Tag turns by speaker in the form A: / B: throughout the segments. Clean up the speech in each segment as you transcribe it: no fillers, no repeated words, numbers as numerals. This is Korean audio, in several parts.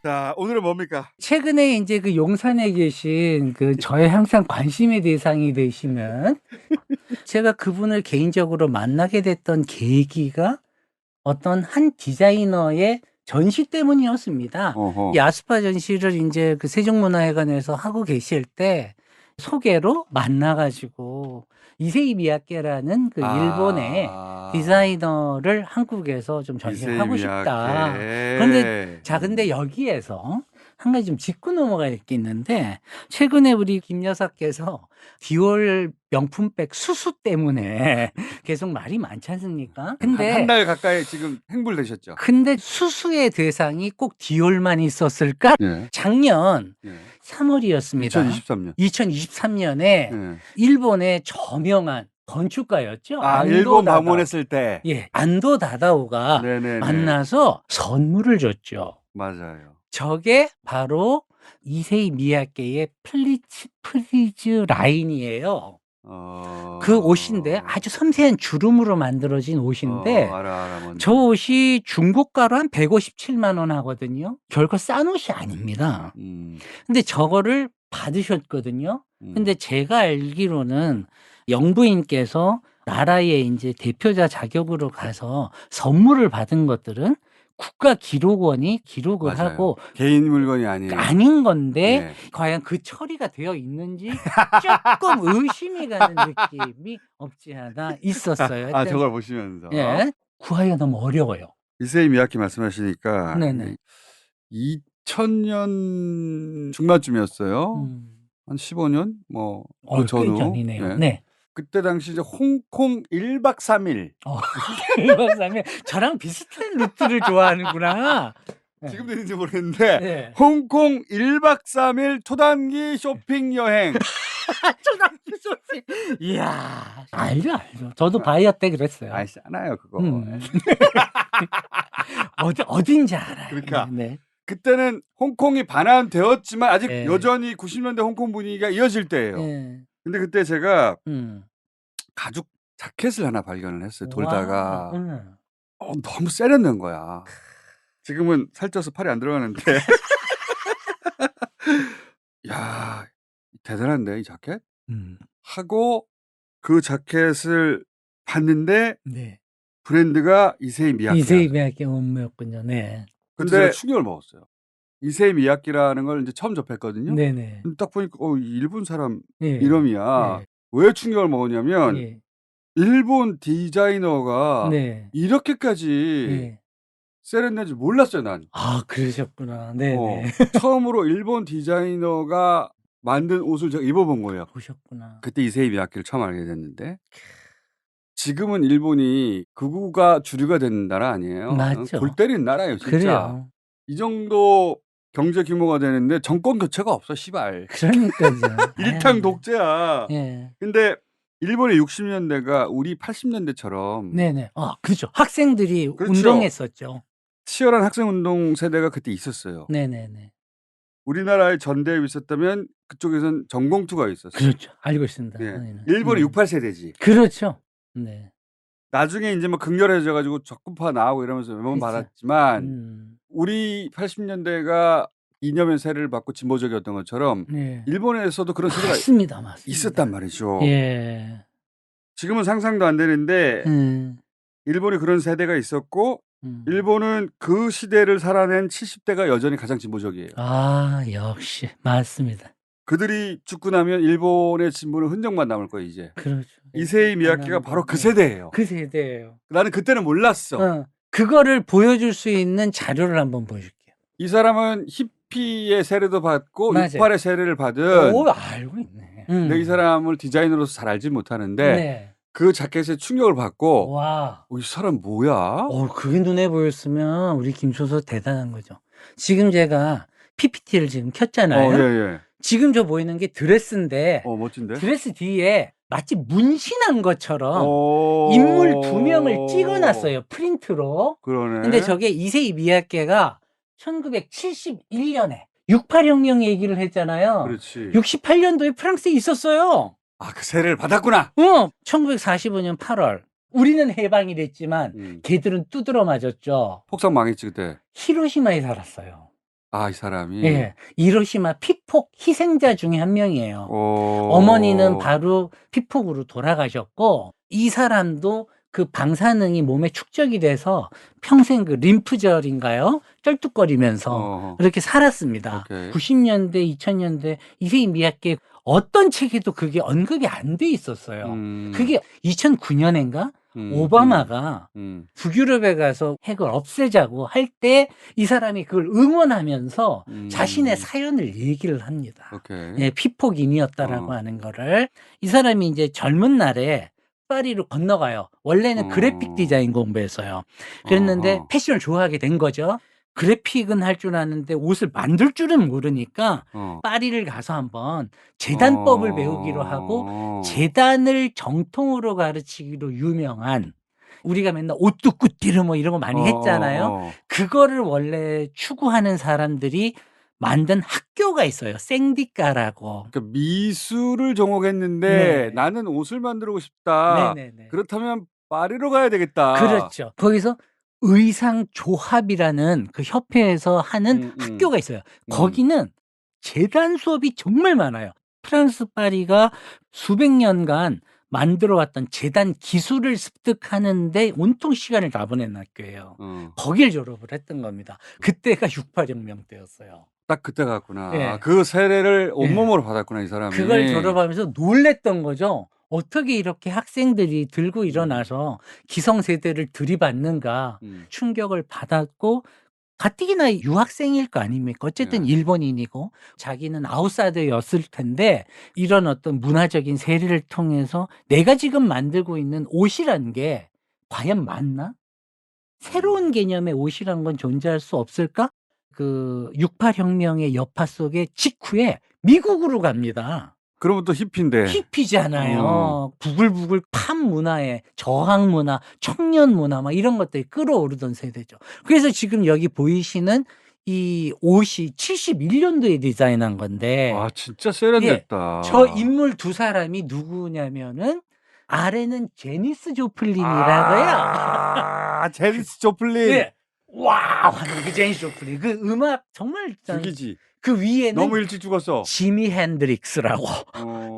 A: 자, 오늘은 뭡니까?
B: 최근에 이제 그 용산에 계신 그 저의 항상 관심의 대상이 되시면 제가 그분을 개인적으로 만나게 됐던 계기가 어떤 한 디자이너의 전시 때문이었습니다.
A: 어허.
B: 이 아스파 전시를 이제 그 세종문화회관에서 하고 계실 때 소개로 만나가지고 이세이 미야케라는 그 일본의 디자이너를 한국에서 좀 전시를 하고 싶다. 그런데 근데 여기에서 한 가지 좀 짚고 넘어갈 게 있는데 최근에 우리 김 여사께서 디올 명품백 수수 때문에 계속 말이 많지 않습니까? 근데
A: 한 달 가까이 지금 행불되셨죠?
B: 근데 수수의 대상이 꼭 디올만 있었을까?
A: 예.
B: 작년
A: 예.
B: 3월이었습니다.
A: 2023년.
B: 2023년에
A: 예.
B: 일본의 저명한 건축가였죠.
A: 아,
B: 안도
A: 일본
B: 다다오.
A: 방문했을 때.
B: 예, 안도 다다오가
A: 네네네.
B: 만나서 선물을 줬죠.
A: 맞아요.
B: 저게 바로 이세이 미야케의 프리즈 라인이에요. 그 옷인데 아주 섬세한 주름으로 만들어진 옷인데
A: 알아, 뭔지.
B: 저 옷이 중고가로 한 157만 원 하거든요. 결코 싼 옷이 아닙니다. 근데 저거를 받으셨거든요. 근데 제가 알기로는 영부인께서 나라의 이제 대표자 자격으로 가서 선물을 받은 것들은 국가기록원이 기록을
A: 맞아요.
B: 하고
A: 개인 물건이 아니에요.
B: 아닌 건데
A: 예.
B: 과연 그 처리가 되어 있는지 조금 의심이 가는 느낌이 없지 않아 있었어요.
A: 아, 저걸 보시면서.
B: 예, 구하기가 너무 어려워요.
A: 이세이 미야키 말씀하시니까
B: 네네.
A: 2000년 중반쯤이었어요. 한 15년 뭐 그
B: 꽤
A: 전후.
B: 전이네요.
A: 예.
B: 네.
A: 그때 당시 이제 홍콩 1박 3일.
B: 1박 3일 저랑 비슷한 루트를 좋아하는구나.
A: 지금도 있는지 모르겠는데
B: 네.
A: 홍콩 1박 3일 초단기 쇼핑 여행.
B: 초등학교 쇼핑. 이야, 알죠. 저도 바이어 때 그랬어요.
A: 아시잖아요, 그거.
B: 어딘지 알아요.
A: 그러니까.
B: 네.
A: 그때는 홍콩이 반환되었지만 아직
B: 네.
A: 여전히 90년대 홍콩 분위기가 이어질 때예요.
B: 네.
A: 근데 그때 제가
B: 음.
A: 가죽 자켓을 하나 발견을 했어요.
B: 와,
A: 돌다가 너무 세련된 거야. 지금은 살쪄서 팔이 안 들어가는데. 야, 대단한데 이 자켓? 하고 그 자켓을 봤는데
B: 네.
A: 브랜드가 이세이 미야키.
B: 이세이 미야키 업무였군요. 네.
A: 근데 제가 충격을 먹었어요. 이세이 미야키라는 걸 이제 처음 접했거든요.
B: 네네.
A: 근데 딱 보니까 일본 사람
B: 예.
A: 이름이야.
B: 예.
A: 왜 충격을 먹었냐면
B: 예.
A: 일본 디자이너가
B: 네.
A: 이렇게까지
B: 예.
A: 세련된 줄 몰랐어요, 난.
B: 아, 그러셨구나. 네네.
A: 처음으로 일본 디자이너가 만든 옷을 제가 입어본 거예요.
B: 보셨구나.
A: 그때 이세이 미야키를 처음 알게 됐는데 지금은 일본이 극우가 주류가 된 나라 아니에요.
B: 맞죠.
A: 골 때리는 나라예요, 진짜.
B: 그래요.
A: 이 정도 경제 규모가 되는데 정권 교체가 없어, 시발.
B: 그러니까요.
A: 일당 독재야.
B: 예.
A: 근데 일본의 60년대가 우리 80년대처럼
B: 네네. 그렇죠. 학생들이
A: 그렇죠.
B: 운동했었죠.
A: 치열한 학생운동 세대가 그때 있었어요.
B: 네네네.
A: 우리나라의 전대에 있었다면 그쪽에선 전공투가 있었어요.
B: 그렇죠. 알고 있습니다.
A: 네. 일본이 68세대지.
B: 그렇죠. 네.
A: 나중에 이제 뭐 극렬해져 가지고 적군파 나오고 이러면서 외면
B: 그렇죠.
A: 받았지만 우리 80년대가 이념의 세례를 받고 진보적이었던 것처럼
B: 네.
A: 일본에서도 그런 세대가
B: 맞습니다.
A: 있었단 말이죠.
B: 예.
A: 지금은 상상도 안 되는데 일본이 그런 세대가 있었고 일본은 그 시대를 살아낸 70대가 여전히 가장 진보적이에요.
B: 아, 역시 맞습니다.
A: 그들이 죽고 나면 일본의 진보는 흔적만 남을 거예요, 이제.
B: 그렇죠.
A: 이세이 미야키가 바로 그 세대예요.
B: 그 세대예요.
A: 나는 그때는 몰랐어.
B: 그거를 보여줄 수 있는 자료를 한번 보여줄게요.
A: 이 사람은 히피의 세례도 받고
B: 맞아요.
A: 68의 세례를 받은.
B: 오, 알고 있네.
A: 근데 이 사람을 디자이너로서 잘 알지 못하는데
B: 네.
A: 그 자켓에 충격을 받고
B: 와.
A: 이 사람 뭐야?
B: 그게 눈에 보였으면 우리 김초서 대단한 거죠. 지금 제가 PPT를 지금 켰잖아요.
A: 예.
B: 지금 저 보이는 게 드레스인데
A: 멋진데?
B: 드레스 뒤에 마치 문신한 것처럼 인물 2명을 찍어놨어요. 프린트로.
A: 그러네.
B: 근데 저게 이세이 미야케가 1971년에 68혁명 얘기를 했잖아요.
A: 그렇지.
B: 68년도에 프랑스에 있었어요.
A: 아, 그 세례를 받았구나.
B: 1945년 8월. 우리는 해방이 됐지만 걔들은 두드러 맞았죠.
A: 폭삭 망했지 그때.
B: 히로시마에 살았어요.
A: 아, 이 사람이.
B: 예, 히로시마 피폭 희생자 중에 한 명이에요.
A: 오.
B: 어머니는 바로 피폭으로 돌아가셨고 이 사람도 그 방사능이 몸에 축적이 돼서 평생 그 림프절인가요? 쩔뚝거리면서 그렇게 살았습니다.
A: 오케이.
B: 90년대, 2000년대 이세희 미야케 어떤 책에도 그게 언급이 안 돼 있었어요. 그게 2009년인가? 오바마가 북유럽에 가서 핵을 없애자고 할 때 이 사람이 그걸 응원하면서 자신의 사연을 얘기를 합니다.
A: 오케이.
B: 예, 피폭인이었다라고 하는 거를. 이 사람이 이제 젊은 날에 파리로 건너가요. 원래는 그래픽 디자인 공부했어요. 그랬는데 패션을 좋아하게 된 거죠. 그래픽은 할 줄 아는데 옷을 만들 줄은 모르니까 파리를 가서 한번 재단법을 배우기로 하고 재단을 정통으로 가르치기로 유명한, 우리가 맨날 오뚜꾸띠르 뭐 이런 거 많이 했잖아요. 그거를 원래 추구하는 사람들이 만든 학교가 있어요. 생디까라고.
A: 그러니까 미술을 전공했는데
B: 네.
A: 나는 옷을 만들고 싶다.
B: 네네네.
A: 그렇다면 파리로 가야 되겠다.
B: 그렇죠. 거기서 의상 조합이라는 그 협회에서 하는 학교가 있어요. 거기는 재단 수업이 정말 많아요. 프랑스 파리가 수백 년간 만들어왔던 재단 기술을 습득하는데 온통 시간을 다 보낸 학교예요. 거길 졸업을 했던 겁니다. 그때가 6.8혁명 때였어요.
A: 딱 그때 갔구나.
B: 네.
A: 그 세례를 온몸으로 받았구나, 이 사람이.
B: 그걸 졸업하면서 놀랬던 거죠. 어떻게 이렇게 학생들이 들고 일어나서 기성세대를 들이받는가 충격을 받았고, 가뜩이나 유학생일 거 아닙니까? 어쨌든 일본인이고 자기는 아웃사이더였을 텐데 이런 어떤 문화적인 세례를 통해서 내가 지금 만들고 있는 옷이란 게 과연 맞나? 새로운 개념의 옷이란 건 존재할 수 없을까? 그 6.8혁명의 여파 속에 직후에 미국으로 갑니다.
A: 그러면 또 히피인데.
B: 히피잖아요. 부글부글 팝 문화에 저항 문화, 청년 문화 막 이런 것들이 끌어오르던 세대죠. 그래서 지금 여기 보이시는 이 옷이 71년도에 디자인한 건데.
A: 아, 진짜 세련됐다.
B: 저 인물 두 사람이 누구냐면은 아래는 제니스 조플린이라고요.
A: 아, 제니스 조플린.
B: 네. 와우 하는 그 제니스 조플린. 그 음악 정말
A: 죽이지.
B: 그 위에는
A: 너무 일찍 죽었어.
B: 지미 핸드릭스라고.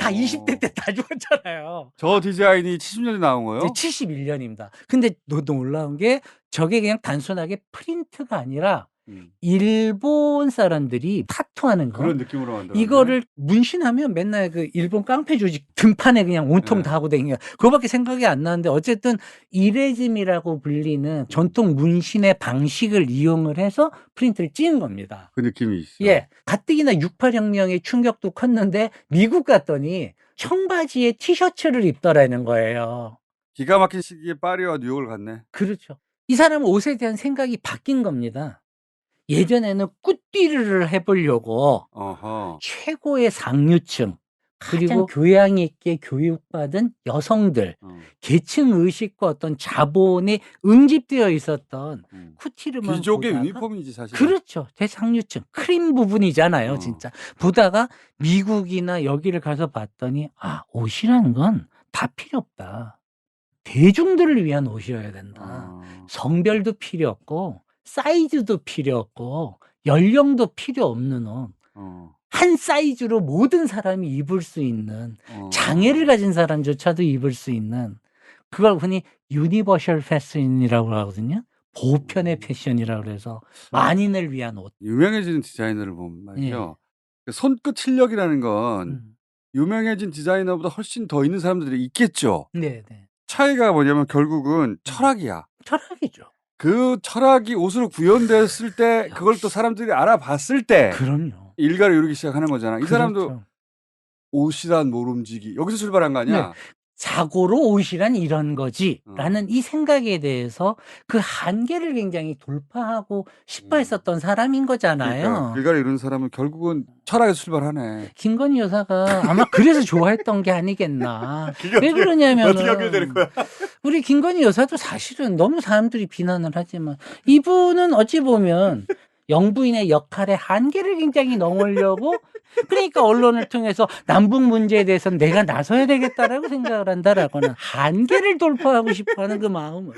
B: 다 20대 때 다 죽었잖아요.
A: 저 디자인이 70년대 나온 거예요?
B: 71년입니다. 근데 너도 놀라운 게 저게 그냥 단순하게 프린트가 아니라 일본 사람들이 타투하는 거.
A: 그런 느낌으로 만들었네.
B: 이거를 문신하면 맨날 그 일본 깡패 조직 등판에 그냥 온통 다 하고 다니는, 그거밖에 생각이 안 나는데 어쨌든 이레즘이라고 불리는 전통 문신의 방식을 이용을 해서 프린트를 찍은 겁니다.
A: 그 느낌이 있어.
B: 예. 가뜩이나 6.8혁명의 충격도 컸는데 미국 갔더니 청바지에 티셔츠를 입더라는 거예요.
A: 기가 막힌 시기에 파리와 뉴욕을 갔네.
B: 그렇죠. 이 사람은 옷에 대한 생각이 바뀐 겁니다. 예전에는 꾸띠르를 해보려고 최고의 상류층, 그리고 교양 있게 교육받은 여성들, 계층 의식과 어떤 자본이 응집되어 있었던 쿠티르만
A: 귀족의
B: 보다가,
A: 유니폼이지 사실.
B: 그렇죠. 대상류층 크림 부분이잖아요. 진짜 보다가 미국이나 여기를 가서 봤더니 아, 옷이라는 건 다 필요 없다. 대중들을 위한 옷이어야 된다. 성별도 필요 없고 사이즈도 필요 없고 연령도 필요 없는 옷. 한 사이즈로 모든 사람이 입을 수 있는, 장애를 가진 사람조차도 입을 수 있는, 그걸 흔히 유니버셜 패션이라고 하거든요. 보편의 패션이라고 그래서 만인을 위한 옷.
A: 유명해진 디자이너를 보면 말이죠. 손끝 실력이라는 건 유명해진 디자이너보다 훨씬 더 있는 사람들이 있겠죠.
B: 네.
A: 차이가 뭐냐면 결국은 철학이야.
B: 철학이죠.
A: 그 철학이 옷으로 구현됐을 때 그걸 또 사람들이 알아봤을 때
B: 그럼요.
A: 일가를 이루기 시작하는 거잖아. 이 사람도
B: 그렇죠.
A: 옷이란 모름지기 여기서 출발한 거 아니야?
B: 네. 자고로 옷이란 이런 거지라는 이 생각에 대해서 그 한계를 굉장히 돌파하고 싶어 했었던 사람인 거잖아요.
A: 그러니까 일가를 이룬 사람은 결국은 철학에서 출발하네.
B: 김건희 여사가 아마 그래서 좋아했던 게 아니겠나. 왜 그러냐면
A: 어떻게 연결되는 거야?
B: 우리 김건희 여사도 사실은 너무 사람들이 비난을 하지만 이분은 어찌 보면 영부인의 역할의 한계를 굉장히 넘으려고 그러니까 언론을 통해서 남북 문제에 대해서는 내가 나서야 되겠다라고 생각을 한다라거나 한계를 돌파하고 싶어하는 그 마음을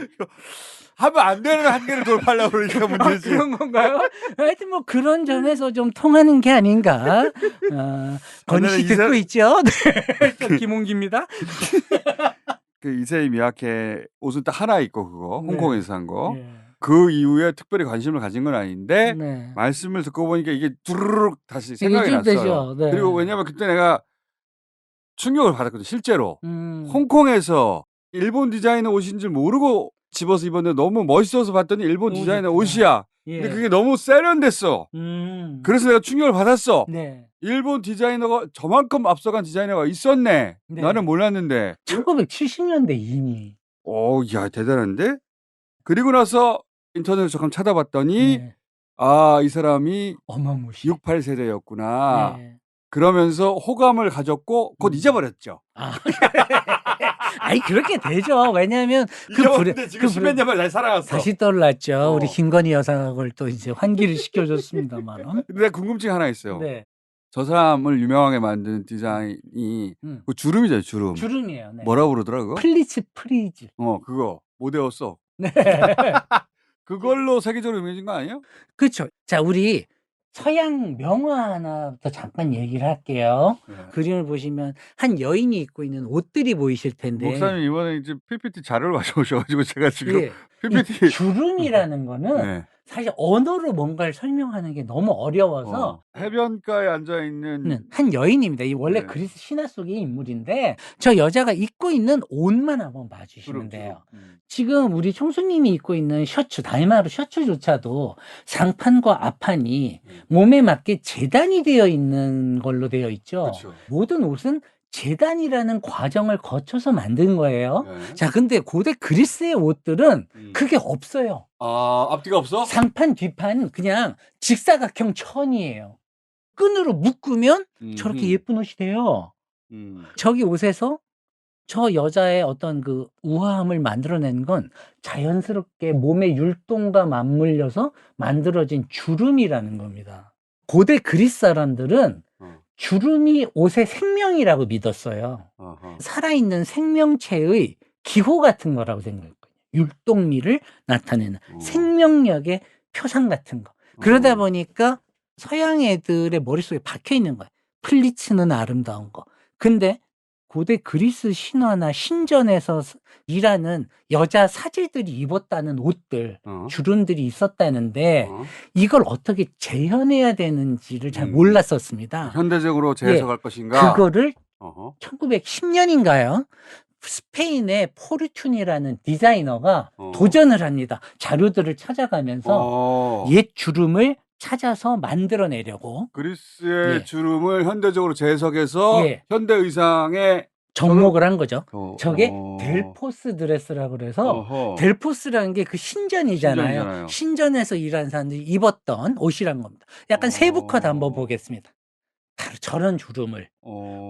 A: 하면 안 되는 한계를 돌파하려고 그러니까 문제지.
B: 그런 건가요? 하여튼 뭐 그런 점에서 좀 통하는 게 아닌가. 건희 씨 듣고 있죠? 네. 김홍기입니다.
A: 그 이세희 미야케 옷은 딱 하나 있고 그거
B: 네.
A: 홍콩에서 산 거.
B: 네.
A: 그 이후에 특별히 관심을 가진 건 아닌데
B: 네.
A: 말씀을 듣고 보니까 이게 두루룩 다시 생각이 났어요.
B: 네.
A: 그리고 왜냐하면 그때 내가 충격을 받았거든 실제로. 홍콩에서 일본 디자이너 옷인 줄 모르고 집어서 입었는데 너무 멋있어서 봤더니 일본 디자이너 옷이야.
B: 예.
A: 근데 그게 너무 세련됐어. 그래서 내가 충격을 받았어.
B: 네.
A: 일본 디자이너가 저만큼 앞서간 디자이너가 있었네.
B: 네.
A: 나는 몰랐는데.
B: 1970년대 이미.
A: 오, 야 대단한데? 그리고 나서 인터넷을 잠깐 찾아봤더니
B: 네.
A: 아, 이 사람이
B: 어마무시.
A: 68세대였구나.
B: 네.
A: 그러면서 호감을 가졌고 곧 잊어버렸죠.
B: 아니 그렇게 되죠. 왜냐하면
A: 잊어버렸는데 지금 십몇 년만 잘 살아갔어.
B: 다시 떠올랐죠. 우리 김건희 여사를 또 이제 환기를 시켜줬습니다만.
A: 근데 궁금증이 하나 있어요.
B: 네.
A: 저 사람을 유명하게 만든 디자인이 그 주름이잖아요. 주름.
B: 주름이에요. 네.
A: 뭐라고 그러더라 그거?
B: 플리츠 프리즈.
A: 그거 못 외웠어.
B: 네.
A: 그걸로 세계적으로 유명해진 거 아니에요?
B: 그렇죠. 자, 우리 서양 명화 하나부터 잠깐 얘기를 할게요.
A: 네.
B: 그림을 보시면 한 여인이 입고 있는 옷들이 보이실 텐데.
A: 목사님 이번에 이제 PPT 자료를 가져오셔가지고 제가 지금
B: 예,
A: PPT
B: 이 주름이라는 거는
A: 네.
B: 사실 언어로 뭔가를 설명하는 게 너무 어려워서
A: 해변가에 앉아 있는
B: 한 여인입니다. 이 원래
A: 네.
B: 그리스 신화 속의 인물인데 저 여자가 입고 있는 옷만 한번 봐주시면 돼요. 지금 우리 총수님이 입고 있는 셔츠, 다이마루 셔츠조차도 상판과 앞판이 몸에 맞게 재단이 되어 있는 걸로 되어 있죠.
A: 그렇죠.
B: 모든 옷은 재단이라는 과정을 거쳐서 만든 거예요.
A: 네.
B: 자, 근데 고대 그리스의 옷들은 그게 없어요.
A: 아, 앞뒤가 없어?
B: 상판, 뒤판 그냥 직사각형 천이에요. 끈으로 묶으면 저렇게 예쁜 옷이 돼요. 저기 옷에서 저 여자의 어떤 그 우아함을 만들어낸 건 자연스럽게 몸의 율동과 맞물려서 만들어진 주름이라는 겁니다. 고대 그리스 사람들은 주름이 옷의 생명이라고 믿었어요. 살아있는 생명체의 기호 같은 거라고 생각했거든요. 율동미를 나타내는 생명력의 표상 같은 거. 그러다 보니까 서양 애들의 머릿속에 박혀 있는 거예요. 플리츠는 아름다운 거. 근데 고대 그리스 신화나 신전에서 일하는 여자 사제들이 입었다는 옷들, 주름들이 있었다는데 이걸 어떻게 재현해야 되는지를 잘 몰랐었습니다.
A: 현대적으로 재해석할 것인가?
B: 그거를 1910년인가요? 스페인의 포르툰이라는 디자이너가 도전을 합니다. 자료들을 찾아가면서 옛 주름을 찾아서 만들어내려고.
A: 그리스의 주름을 현대적으로 재해석해서 현대 의상에
B: 접목을 한 거죠. 저게 델포스 드레스라고 그래서 델포스라는 게 그 신전이잖아요. 신전에서 일하는 사람들이 입었던 옷이란 겁니다. 약간 세부컷 한번 보겠습니다. 바로 저런 주름을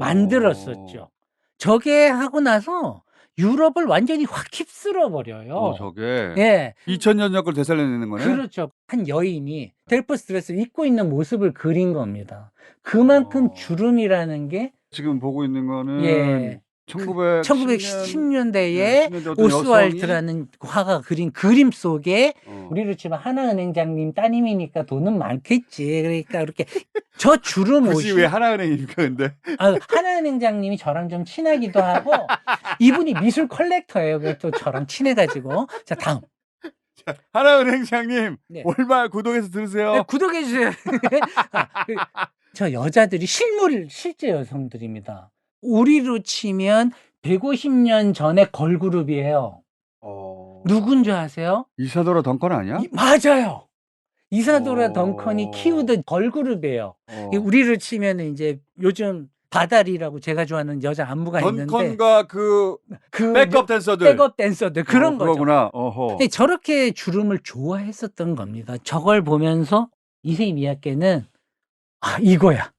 B: 만들었었죠. 저게 하고 나서 유럽을 완전히 확 휩쓸어 버려요.
A: 저게 2000년 걸 되살려내는 거네.
B: 그렇죠. 한 여인이 델포스 드레스를 입고 있는 모습을 그린 겁니다. 그만큼 주름이라는 게
A: 지금 보고 있는 거는
B: 1910년대에 오스왈트라는 화가 그린 그림 속에 우리로 치면 하나은행장님 따님이니까 돈은 많겠지. 그러니까 이렇게 저 주름 옷이
A: 굳이 왜 하나은행입니까 근데?
B: 하나은행장님이 저랑 좀 친하기도 하고 이분이 미술 컬렉터예요. 또 저랑 친해가지고. 자, 다음.
A: 하나은행장님 월말 구독해서 들으세요.
B: 네, 구독해주세요. 저 여자들이 실제 여성들입니다. 우리로 치면 150년 전의 걸그룹이에요. 누군 줄 아세요?
A: 이사도라 덩컨 아니야?
B: 맞아요. 이사도라 덩컨이 키우던 걸그룹이에요. 우리로 치면 이제 요즘 바다리라고 제가 좋아하는 여자 안무가 있는데
A: 덩컨과 그 백업 댄서들
B: 그런
A: 거구나.
B: 거죠. 근데 저렇게 주름을 좋아했었던 겁니다. 저걸 보면서 이세희 미야케는 이거야.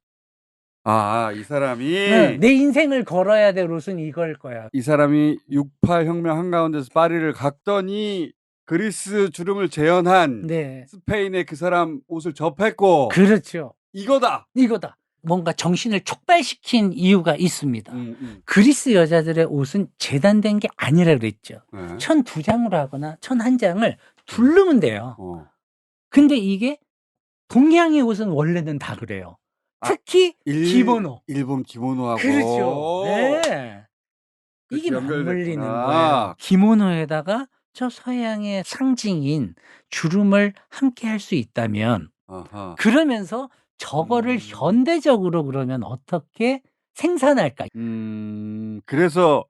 A: 이 사람이
B: 내 인생을 걸어야 될 옷은 이걸 거야.
A: 이 사람이 68 혁명 한가운데서 파리를 갔더니 그리스 주름을 재현한
B: 네.
A: 스페인의 그 사람 옷을 접했고
B: 그렇죠.
A: 이거다.
B: 이거다. 뭔가 정신을 촉발시킨 이유가 있습니다. 그리스 여자들의 옷은 재단된 게 아니라 그랬죠.
A: 네.
B: 천 2장으로 하거나 천 1장을 두르면 돼요. 근데 이게 동양의 옷은 원래는 다 그래요. 특히 기모노.
A: 일본 기모노하고.
B: 그렇죠. 네. 이게
A: 연결됐구나.
B: 맞물리는 거예요. 기모노에다가 저 서양의 상징인 주름을 함께 할 수 있다면
A: 아하.
B: 그러면서 저거를 현대적으로 그러면 어떻게 생산할까?
A: 그래서